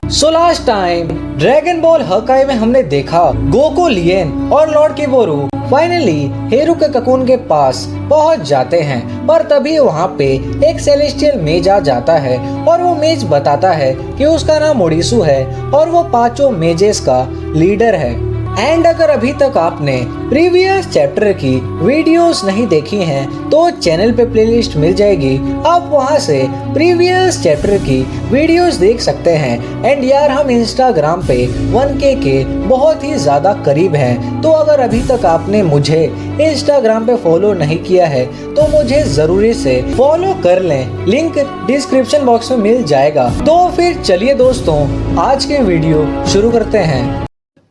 So last time dragon ball हकाई में हमने देखा गोकू, लिएन और लॉर्ड किबोरू फाइनली हेरू के ककून के पास पहुंच जाते हैं। पर तभी वहां पे एक सेलेस्टियल मेज आ जाता है और वो मेज बताता है कि उसका नाम ओडिसू है और वो पांचों मेजेस का लीडर है। एंड अगर अभी तक आपने प्रीवियस चैप्टर की वीडियोस नहीं देखी हैं तो चैनल पे प्लेलिस्ट मिल जाएगी, आप वहां से प्रीवियस चैप्टर की वीडियोस देख सकते हैं। एंड यार हम इंस्टाग्राम पे 1K के बहुत ही ज़्यादा करीब हैं, तो अगर अभी तक आपने मुझे इंस्टाग्राम पे फॉलो नहीं किया है तो मुझे ज़रूरी से फॉलो कर लें, लिंक डिस्क्रिप्शन बॉक्स में मिल जाएगा। तो फिर चलिए दोस्तों आज के वीडियो शुरू करते हैं।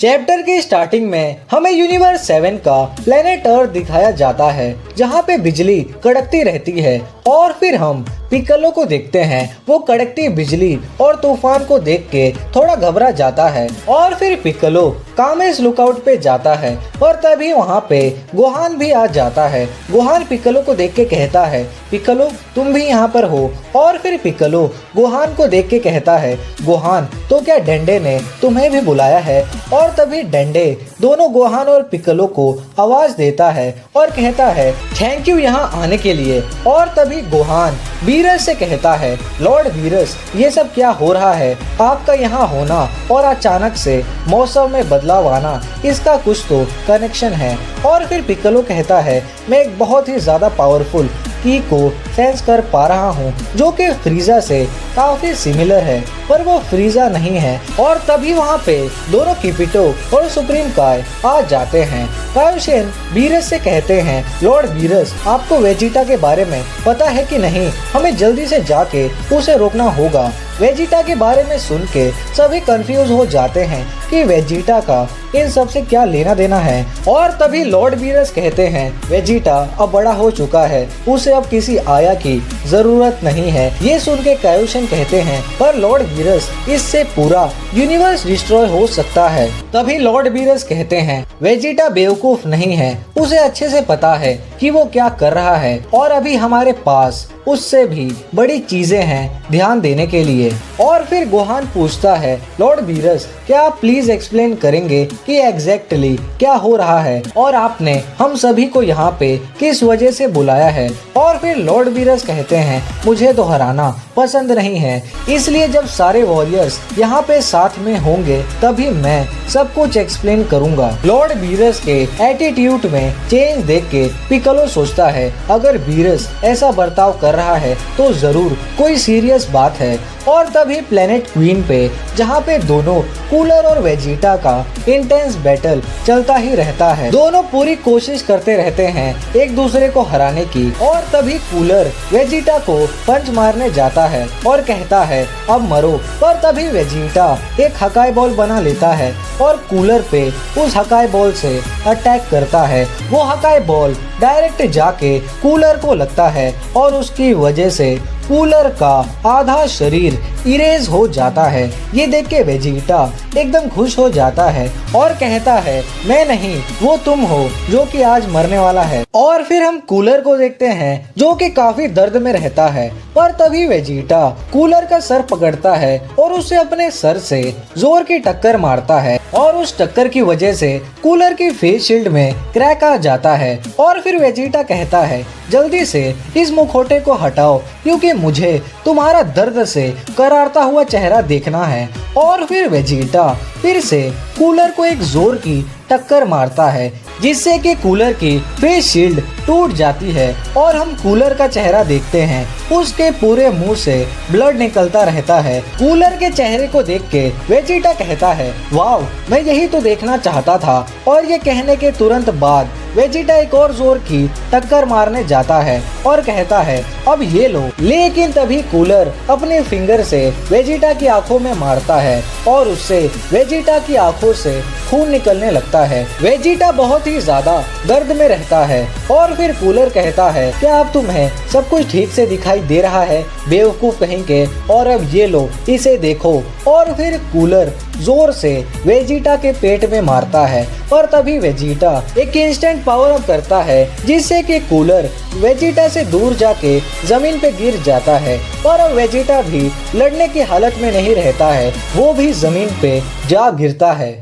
चैप्टर की स्टार्टिंग में हमें यूनिवर्स 7 का प्लेनेट अर्थ दिखाया जाता है जहाँ पे बिजली कड़कती रहती है। और फिर हम पिक्कोलो को देखते हैं, वो कड़कती बिजली और तूफान को देख के थोड़ा घबरा जाता है। और फिर पिक्कोलो कामेस लुकआउट पे जाता है और तभी वहाँ पे गोहान भी आ जाता है। गोहान पिक्कोलो को देख के कहता है, पिक्कोलो तुम भी यहाँ पर हो। और फिर पिक्कोलो गोहान को देख के कहता है, गोहान तो क्या डेंडे ने तुम्हें भी बुलाया है। और तभी डेंडे दोनों गोहान और पिक्कोलो को आवाज देता है और कहता है थैंक यू यहाँ आने के लिए। और तभी गोहान वीरस से कहता है, लॉर्ड वीरस ये सब क्या हो रहा है, आपका यहाँ होना और अचानक से मौसम में बदलाव आना, इसका कुछ तो कनेक्शन है। और फिर पिक्कोलो कहता है मैं एक बहुत ही ज़्यादा पावरफुल की को सेंस कर पा रहा हूँ जो कि फ्रीजा से काफी सिमिलर है पर वो फ्रीजा नहीं है। और तभी वहाँ पे दोनों किपिटो और सुप्रीम काय आ जाते हैं। कायोशिन वीरस से कहते हैं, लॉर्ड वीरस आपको वेजिटा के बारे में पता है कि नहीं, हमें जल्दी से जाके उसे रोकना होगा। वेजिटा के बारे में सुन के सभी कंफ्यूज हो जाते हैं कि वेजिटा का इन सब से क्या लेना देना है। और तभी लॉर्ड वीरस कहते हैं वेजिटा अब बड़ा हो चुका है, उसे अब किसी आया की जरूरत नहीं है। ये सुन के कायोशिन कहते हैं पर लॉर्ड वीरस इससे पूरा यूनिवर्स डिस्ट्रॉय हो सकता है। तभी लॉर्ड वीरस कहते हैं वेजिटा बेवकूफ नहीं है, उसे अच्छे से पता है कि वो क्या कर रहा है और अभी हमारे पास उससे भी बड़ी चीजें हैं ध्यान देने के लिए। और फिर गोहान पूछता है, लॉर्ड वीरस क्या आप प्लीज एक्सप्लेन करेंगे कि एग्जैक्टली क्या हो रहा है और आपने हम सभी को यहाँ पे किस वजह से बुलाया है। और फिर लॉर्ड वीरस कहते हैं मुझे तो हराना पसंद नहीं है, इसलिए जब सारे वॉरियर्स यहाँ पे साथ में होंगे तभी मैं सब कुछ एक्सप्लेन करूँगा। लॉर्ड वीरस के एटीट्यूड में चेंज देख के पिक्कोलो सोचता है अगर वीरस ऐसा बर्ताव कर रहा है तो जरूर कोई सीरियस बात है। और तभी प्लेनेट क्वीन पे जहाँ पे दोनों कूलर और वेजिटा का इंटेंस बैटल चलता ही रहता है, दोनों पूरी कोशिश करते रहते हैं एक दूसरे को हराने की। और तभी कूलर वेजिटा को पंच मारने जाता है और कहता है अब मरो। पर तभी वेजिटा एक हकाई बॉल बना लेता है और कूलर पे उस हकाई बॉल से अटैक करता है। वो हकाई बॉल डायरेक्ट जाके कूलर को लगता है और उसकी वजह से कूलर का आधा शरीर इरेज हो जाता है। ये देख के वेजिटा एकदम खुश हो जाता है और कहता है मैं नहीं वो तुम हो जो कि आज मरने वाला है। और फिर हम कूलर को देखते हैं जो कि काफी दर्द में रहता है। पर तभी वेजिटा कूलर का सर पकड़ता है और उसे अपने सर से जोर की टक्कर मारता है और उस टक्कर की वजह से कूलर की फेस शील्ड में क्रैक आ जाता है। और फिर वेजिटा कहता है जल्दी से इस मुखौटे को हटाओ क्योंकि मुझे तुम्हारा दर्द से करारता हुआ चेहरा देखना है। और फिर वेजिटा फिर से कूलर को एक जोर की टक्कर मारता है जिससे कि कूलर की फेस शील्ड टूट जाती है और हम कूलर का चेहरा देखते हैं, उसके पूरे मुंह से ब्लड निकलता रहता है। कूलर के चेहरे को देख के वेजिटा कहता है वाव मैं यही तो देखना चाहता था। और ये कहने के तुरंत बाद वेजिटा एक और जोर की टक्कर मारने जाता है और कहता है अब ये लो। लेकिन तभी कूलर अपने फिंगर से वेजिटा की आंखों में मारता है और उससे वेजिटा की आंखों से खून निकलने लगता है। वेजिटा बहुत ही ज्यादा दर्द में रहता है। और फिर कूलर कहता है क्या अब तुम्हें सब कुछ ठीक से दिखाई दे रहा है बेवकूफ कहीं के, और अब ये लो इसे देखो। और फिर कूलर जोर से वेजिटा के पेट में मारता है पर तभी वेजिटा एक इंस्टेंट पावर अप करता है जिससे कि कूलर वेजिटा से दूर जाके जमीन पे गिर जाता है। पर अब वेजिटा भी लड़ने की हालत में नहीं रहता है, वो भी जमीन पे जा गिरता है।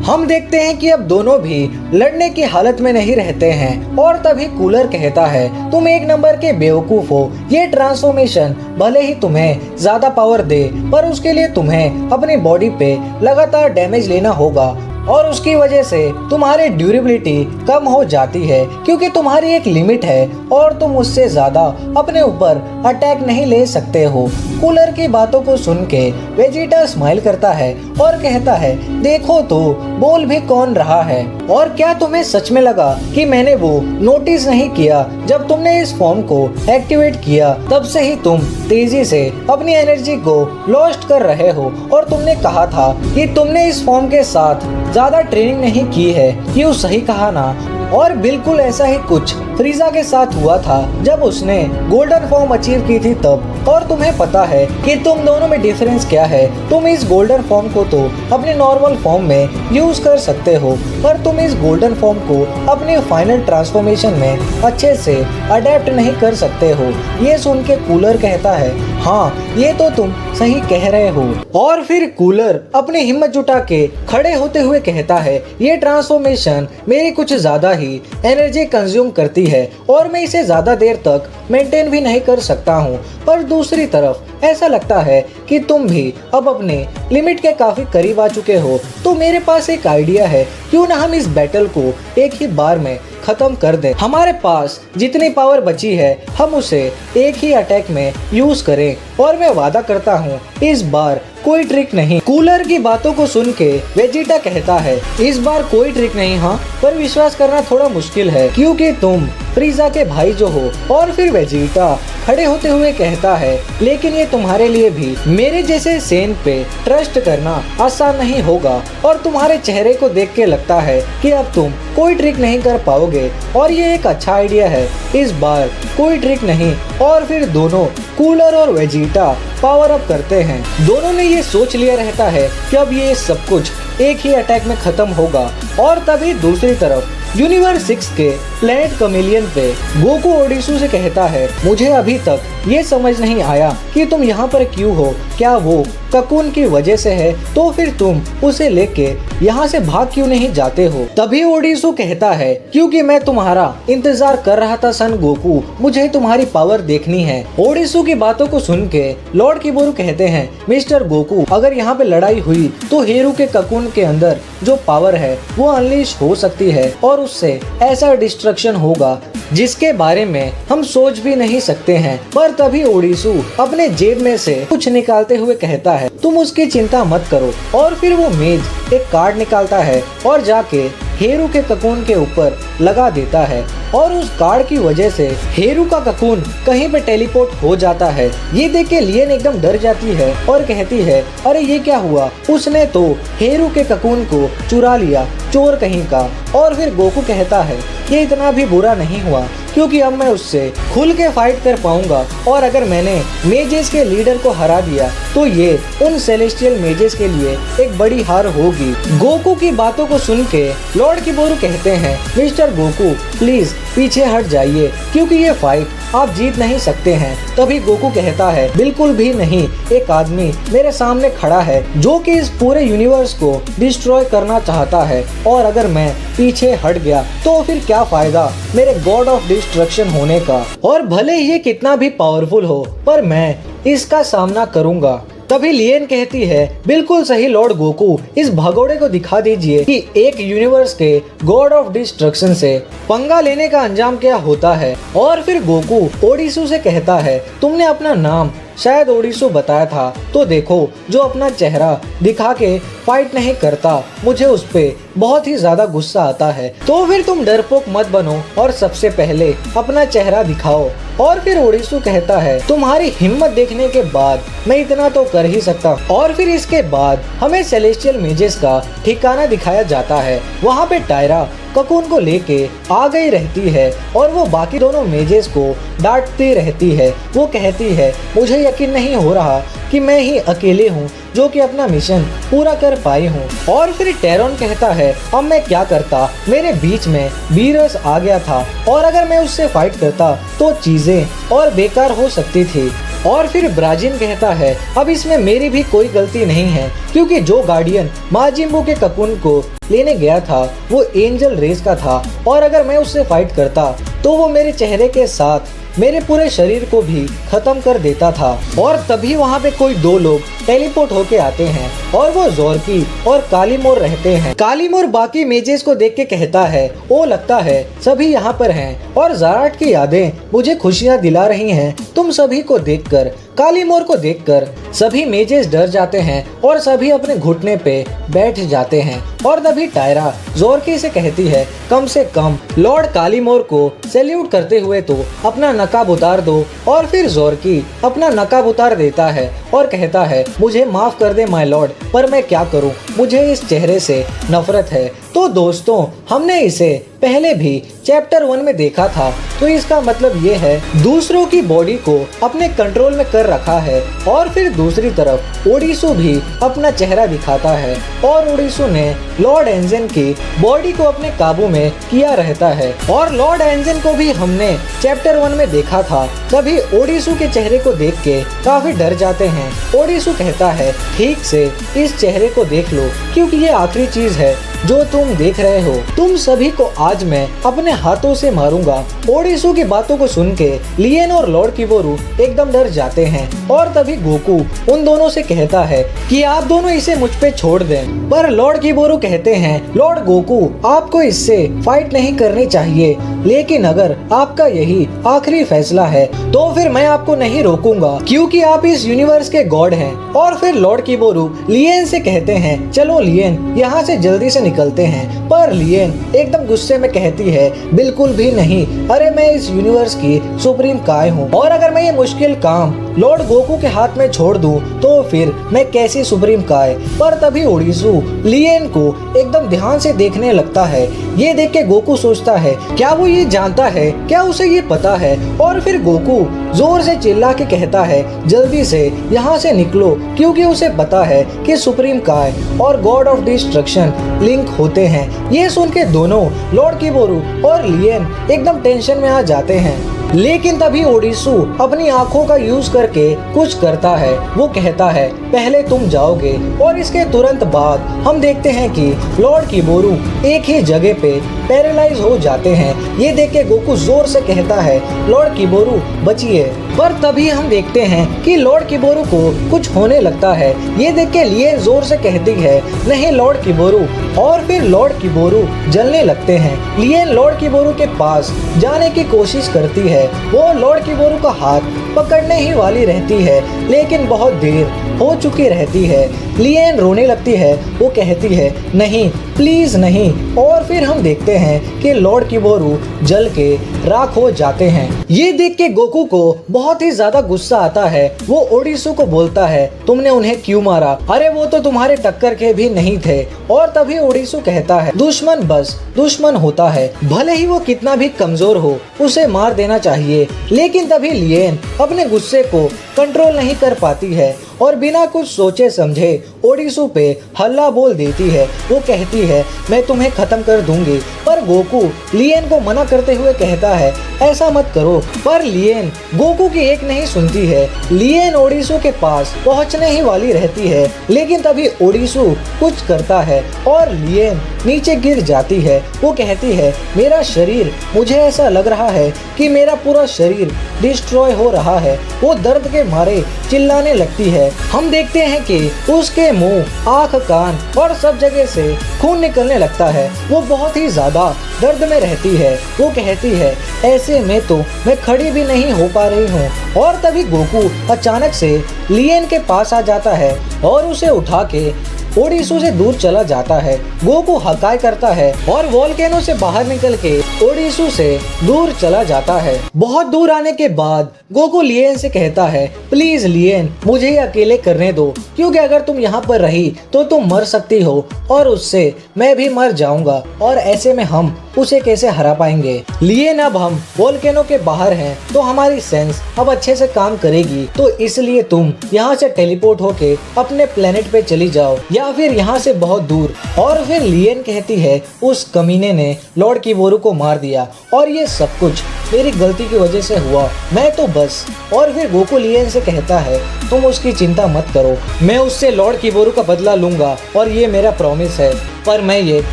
हम देखते हैं कि अब दोनों भी लड़ने की हालत में नहीं रहते हैं और तभी कूलर कहता है, तुम एक नंबर के बेवकूफ हो। ये ट्रांसफॉर्मेशन भले ही तुम्हें ज्यादा पावर दे, पर उसके लिए तुम्हें अपनी बॉडी पे लगातार डैमेज लेना होगा और उसकी वजह से तुम्हारी ड्यूरेबिलिटी कम हो जाती है, क्योंकि तुम्हारी एक लिमिट है और तुम उससे ज्यादा अपने ऊपर अटैक नहीं ले सकते हो। कूलर की बातों को सुन के वेजिटा स्माइल करता है और कहता है, देखो तो बोल भी कौन रहा है। और क्या तुम्हें सच में लगा कि मैंने वो नोटिस नहीं किया? जब तुमने इस फॉर्म को एक्टिवेट किया तब से ही तुम तेजी से अपनी एनर्जी को लॉस्ट कर रहे हो और तुमने कहा था कि तुमने इस फॉर्म के साथ ज्यादा ट्रेनिंग नहीं की है। क्यों, सही कहा ना? और बिल्कुल ऐसा ही कुछ फ्रीजा के साथ हुआ था जब उसने गोल्डन फॉर्म अचीव की थी तब। और तुम्हें पता है कि तुम दोनों में डिफरेंस क्या है? तुम इस गोल्डन फॉर्म को तो अपने नॉर्मल फॉर्म में यूज कर सकते हो, पर तुम इस गोल्डन फॉर्म को अपने फाइनल ट्रांसफॉर्मेशन में अच्छे से अडेप्ट नहीं कर सकते हो। ये सुन के कूलर कहता है, हाँ ये तो तुम सही कह रहे हो। और फिर कूलर अपनी हिम्मत जुटा के खड़े होते हुए कहता है, ये ट्रांसफॉर्मेशन मेरी कुछ ज्यादा ही एनर्जी कंज्यूम करती है और मैं इसे ज्यादा देर तक मेंटेन भी नहीं कर सकता हूँ। पर दूसरी तरफ ऐसा लगता है कि तुम भी अब अपने लिमिट के काफी करीब आ चुके हो, तो मेरे पास एक आइडिया है, क्यों ना हम इस बैटल को एक ही बार में खत्म कर दें। हमारे पास जितनी पावर बची है हम उसे एक ही अटैक में यूज करें और मैं वादा करता हूँ इस बार कोई ट्रिक नहीं। कूलर की बातों को सुन के वेजिटा कहता है, इस बार कोई ट्रिक नहीं, हाँ पर विश्वास करना थोड़ा मुश्किल है क्योंकि तुम फ्रीजा के भाई जो हो। और फिर वेजिटा खड़े होते हुए कहता है, लेकिन ये तुम्हारे लिए भी मेरे जैसे सेन पे ट्रस्ट करना आसान नहीं होगा और तुम्हारे चेहरे को देख के लगता है कि अब तुम कोई ट्रिक नहीं कर पाओगे और ये एक अच्छा आइडिया है, इस बार कोई ट्रिक नहीं। और फिर दोनों कूलर और वेजिटा पावर अप करते हैं। दोनों ने ये सोच लिया रहता है कि अब ये सब कुछ एक ही अटैक में खत्म होगा। और तभी दूसरी तरफ यूनिवर्स 6 के प्लेनेट कमेलियन पे गोकू ओडिसू से कहता है, मुझे अभी तक ये समझ नहीं आया कि तुम यहाँ पर क्यों हो। क्या वो ककून की वजह से है? तो फिर तुम उसे लेके यहाँ से भाग क्यों नहीं जाते हो? तभी ओडिसू कहता है, क्योंकि मैं तुम्हारा इंतजार कर रहा था सन गोकू, मुझे तुम्हारी पावर देखनी है। ओडिसू की बातों को सुन के लॉर्ड किबोरू कहते हैं, मिस्टर गोकू अगर यहाँ पे लड़ाई हुई तो हेरू के ककून के अंदर जो पावर है वो अनलीश हो सकती है और उससे ऐसा डिस्ट्रक्शन होगा जिसके बारे में हम सोच भी नहीं सकते हैं। पर तभी ओडिसू अपने जेब में से कुछ निकालते हुए कहता है, तुम उसकी चिंता मत करो। और फिर वो मेज एक कार्ड निकालता है और जाके हेरू के ककून के ऊपर लगा देता है और उस कार्ड की वजह से हेरू का ककून कहीं पे टेलीपोर्ट हो जाता है। ये देख के लियन एकदम डर जाती है और कहती है, अरे ये क्या हुआ? उसने तो हेरू के ककून को चुरा लिया, चोर कहीं का। और फिर गोकू कहता है, ये इतना भी बुरा नहीं हुआ क्योंकि अब मैं उससे खुल के फाइट कर पाऊंगा और अगर मैंने मेजेस के लीडर को हरा दिया तो ये उन सेलेस्टियल मेजेस के लिए एक बड़ी हार होगी। गोकू की बातों को सुन के लॉर्ड किबोरू कहते हैं, मिस्टर गोकू प्लीज पीछे हट जाइए क्योंकि ये फाइट आप जीत नहीं सकते हैं। तभी गोकू कहता है, बिल्कुल भी नहीं, एक आदमी मेरे सामने खड़ा है जो कि इस पूरे यूनिवर्स को डिस्ट्रॉय करना चाहता है और अगर मैं पीछे हट गया तो फिर क्या फायदा मेरे गॉड ऑफ डिस्ट्रक्शन होने का। और भले ये कितना भी पावरफुल हो पर मैं इसका सामना करूंगा। तभी लियन कहती है, बिल्कुल सही लॉर्ड गोकू, इस भगोड़े को दिखा दीजिए कि एक यूनिवर्स के गॉड ऑफ डिस्ट्रक्शन से पंगा लेने का अंजाम क्या होता है। और फिर गोकू ओडिसू से कहता है, तुमने अपना नाम शायद ओडिसू बताया था, तो देखो जो अपना चेहरा दिखा के फाइट नहीं करता, मुझे उस पे बहुत ही ज्यादा गुस्सा आता है। तो फिर तुम डरपोक मत बनो और सबसे पहले अपना चेहरा दिखाओ। और फिर ओडिसू कहता है, तुम्हारी हिम्मत देखने के बाद मैं इतना तो कर ही सकता। और फिर इसके बाद हमें सेलेस्टियल मेजेस का ठिकाना दिखाया जाता है। वहाँ पे टायरा ककून को लेके आ गई रहती है और वो बाकी दोनों मेजेस को डांटती रहती है। वो कहती है मुझे यकीन नहीं हो रहा कि मैं ही अकेले हूँ जो कि अपना मिशन पूरा कर पाई हूँ। और फिर टेरॉन कहता है अब मैं क्या करता, मेरे बीच में वीरस आ गया था और अगर मैं उससे फाइट करता तो चीजें और बेकार हो सकती थी। और फिर ब्राजिन कहता है अब इसमें मेरी भी कोई गलती नहीं है क्योंकि जो गार्डियन माजिम्बू के ककून को लेने गया था वो एंजल रेस का था और अगर मैं उससे फाइट करता तो वो मेरे चेहरे के साथ मेरे पूरे शरीर को भी खत्म कर देता था। और तभी वहाँ पे कोई दो लोग टेलीपोर्ट होके आते हैं और वो जोरकी और कालीमोर रहते हैं। कालीमोर बाकी मेजेस को देख के कहता है ओ लगता है सभी यहाँ पर हैं और ज़ाराट की यादें मुझे खुशियाँ दिला रही हैं तुम सभी को देखकर। कालीमोर को देखकर सभी मेजेस डर जाते हैं और सभी अपने घुटने पे बैठ जाते हैं। और तभी टायरा जोरकी से कहती है कम से कम लॉर्ड कालीमोर को सैल्यूट करते हुए तो अपना नकाब उतार दो। और फिर जोरकी अपना नकाब उतार देता है और कहता है मुझे माफ कर दे माय लॉर्ड, पर मैं क्या करूं, मुझे इस चेहरे से नफरत है। तो दोस्तों हमने इसे पहले भी चैप्टर 1 में देखा था, तो इसका मतलब ये है दूसरों की बॉडी को अपने कंट्रोल में कर रखा है। और फिर दूसरी तरफ ओडिसू भी अपना चेहरा दिखाता है और ओडिसू ने लॉर्ड एंजन की बॉडी को अपने काबू में किया रहता है। और लॉर्ड एंजन को भी हमने चैप्टर 1 में देखा था, सभी ओडिसू के चेहरे को देख के काफी डर जाते हैं। ओडिसू कहता है ठीक से इस चेहरे को देख लो क्योंकि ये आखिरी चीज है जो तुम देख रहे हो, तुम सभी को आज मैं अपने हाथों से मारूंगा। ओडिसू की बातों को सुन के लियन और लॉर्ड किबोरू एकदम डर जाते हैं। और तभी गोकू उन दोनों से कहता है कि आप दोनों इसे मुझ पे छोड़ दें, पर लॉर्ड किबोरू कहते हैं लॉर्ड गोकू आपको इससे फाइट नहीं करनी चाहिए, लेकिन अगर आपका यही आखिरी फैसला है तो फिर मैं आपको नहीं रोकूंगा क्योंकि आप इस यूनिवर्स के गॉड हैं। और फिर लॉर्ड किबोरू लियन से कहते हैं चलो लियन यहाँ से जल्दी से निकलते हैं, पर लियन एकदम गुस्से में कहती है बिल्कुल भी नहीं, अरे मैं इस यूनिवर्स की सुप्रीम काय हूँ और अगर मैं ये मुश्किल काम लॉर्ड गोकू के हाथ में छोड़ दूं तो फिर मैं कैसी सुप्रीम काय। पर तभी ओडिसू लियन को एकदम ध्यान से देखने लगता है। ये देख के गोकू सोचता है क्या वो ये जानता है, क्या उसे ये पता है। और फिर गोकू जोर से चिल्ला के कहता है जल्दी से यहाँ से निकलो क्योंकि उसे पता है कि सुप्रीम काय और गॉड ऑफ डिस्ट्रक्शन लिंक होते हैं। ये सुन के दोनों लॉर्ड किबोरू और लियन एकदम टेंशन में आ जाते हैं। लेकिन तभी ओडिसू अपनी आंखों का यूज करके कुछ करता है। वो कहता है पहले तुम जाओगे और इसके तुरंत बाद हम देखते हैं कि लॉर्ड किबोरू एक ही जगह पे पैरालाइज हो जाते हैं। ये देख के गोकू जोर से कहता है लॉर्ड किबोरू बचिए, पर तभी हम देखते हैं कि लॉर्ड किबोरू को कुछ होने लगता है। ये देख के लियन जोर से कहती है नहीं लॉर्ड किबोरू, और फिर लॉर्ड किबोरू जलने लगते हैं। लियन लॉर्ड किबोरू के पास जाने की कोशिश करती है, वो लॉर्ड किबोरू का हाथ पकड़ने ही वाली रहती है लेकिन बहुत देर हो चुकी रहती है। लियन रोने लगती है, वो कहती है नहीं प्लीज नहीं। और फिर हम देखते हैं कि लॉर्ड किबोरू जल के राख हो जाते हैं। ये देख के गोकू को बहुत ही ज्यादा गुस्सा आता है। वो ओडिसू को बोलता है तुमने उन्हें क्यों मारा, अरे वो तो तुम्हारे टक्कर के भी नहीं थे। और तभी ओडिसू कहता है दुश्मन बस दुश्मन होता है, भले ही वो कितना भी कमजोर हो उसे मार देना चाहिए। लेकिन तभी लियन अपने गुस्से को कंट्रोल नहीं कर पाती है और बिना कुछ सोचे समझे ओडिसू पे हल्ला बोल देती है। वो कहती है मैं तुम्हें खत्म कर दूंगी, पर गोकू लियन को मना करते हुए कहता है ऐसा मत करो। पर लियन गोकू की एक नहीं सुनती है। लियन ओडिसू के पास पहुंचने ही वाली रहती है, लेकिन तभी ओडिसू कुछ करता है और लियन नीचे गिर जाती है। वो कहती है मेरा शरीर, मुझे ऐसा लग रहा है कि मेरा पूरा शरीर डिस्ट्रॉय हो रहा है। वो दर्द के मारे चिल्लाने लगती है। हम देखते हैं कि उसके मुंह, आंख, कान और सब जगह से खून निकलने लगता है। वो बहुत ही ज्यादा दर्द में रहती है। वो कहती है ऐसे में तो मैं खड़ी भी नहीं हो पा रही हूँ। और तभी गोकू अचानक से लियन के पास आ जाता है और उसे उठा के ओडिसू से दूर चला जाता है। गोकू हकाई करता है और वोल्केनो से बाहर निकल के ओडिसू से दूर चला जाता है। बहुत दूर आने के बाद गोकू लिएन से कहता है, प्लीज लिएन, मुझे ही अकेले करने दो, क्योंकि अगर तुम यहाँ पर रही तो तुम मर सकती हो और उससे मैं भी मर जाऊंगा और ऐसे में हम उसे कैसे हरा पाएंगे। लिएन, अब हम वोल्केनो के बाहर हैं तो हमारी सेंस अब अच्छे से काम करेगी, तो इसलिए तुम यहाँ से टेलीपोर्ट होके अपने प्लेनेट पे चली जाओ या फिर यहाँ से बहुत दूर। और फिर लिएन कहती है, उस कमीने ने लॉर्ड किबोरू को मार दिया और ये सब कुछ मेरी गलती की वजह से हुआ, मैं तो बस। और फिर गोकू लिएन से कहता है, तुम उसकी चिंता मत करो, मैं उससे लॉर्ड किबोरू का बदला लूंगा और ये मेरा प्रॉमिस है, पर मैं ये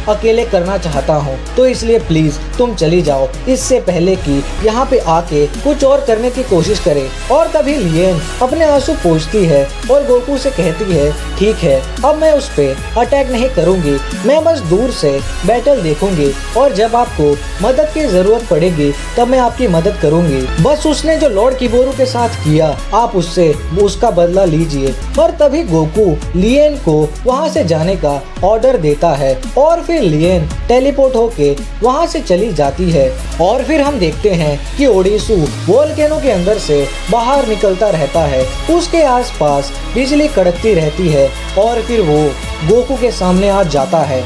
अकेले करना चाहता हूँ, तो इसलिए प्लीज तुम चली जाओ इससे पहले कि यहाँ पे आके कुछ और करने की कोशिश करे। और तभी लिएन अपने आंसू पोंछती है और गोकू से कहती है, ठीक है, अब मैं उस पे अटैक नहीं करूँगी, मैं बस दूर से बैटल देखूंगी और जब आपको मदद की जरूरत पड़ेगी तब मैं आपकी मदद करूंगी। बस उसने जो लॉर्ड किबोरू के साथ किया आप उससे उसका बदला लीजिए। पर तभी गोकू लिएन को वहाँ से जाने का ऑर्डर देता है और फिर लिएन टेलीपोर्ट होके वहाँ से चली जाती है। और फिर हम देखते हैं कि ओडिसू वोल्केनो के अंदर से बाहर निकलता रहता है, उसके आसपास बिजली कड़कती रहती है और फिर वो गोकू के सामने आ जाता है।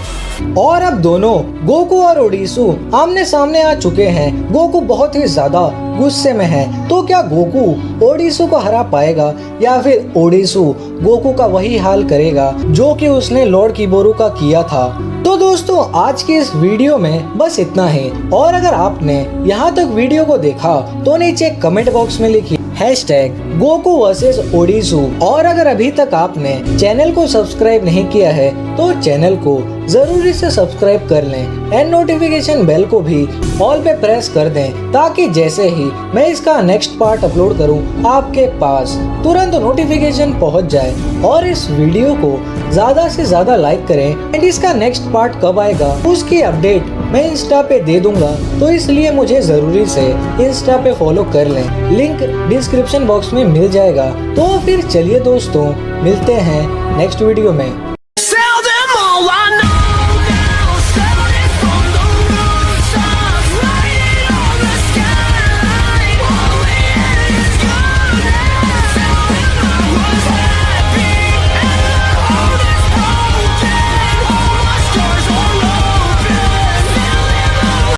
और अब दोनों गोकू और ओडिसू आमने सामने आ चुके हैं। गोकू बहुत ही ज्यादा गुस्से में है, तो क्या गोकू ओडिसू को हरा पाएगा या फिर ओडिसू गोकू का वही हाल करेगा जो कि उसने लॉर्ड किबोरू का किया था। तो दोस्तों आज की इस वीडियो में बस इतना ही, और अगर आपने यहाँ तक वीडियो को देखा तो नीचे कमेंट बॉक्स में लिखिए #गोकू वर्सेस ओडिसू। और अगर अभी तक आपने चैनल को सब्सक्राइब नहीं किया है तो चैनल को जरूरी से सब्सक्राइब कर लें एंड नोटिफिकेशन बेल को भी ऑल पे प्रेस कर दें, ताकि जैसे ही मैं इसका नेक्स्ट पार्ट अपलोड करूं आपके पास तुरंत नोटिफिकेशन पहुंच जाए। और इस वीडियो को ज्यादा से ज्यादा लाइक करें एंड इसका नेक्स्ट पार्ट कब आएगा उसकी अपडेट मैं इंस्टा पे दे दूंगा, तो इसलिए मुझे जरूरी से इंस्टा पे फॉलो कर लें, लिंक डिस्क्रिप्शन बॉक्स में मिल जाएगा। तो फिर चलिए दोस्तों, मिलते हैं नेक्स्ट वीडियो में।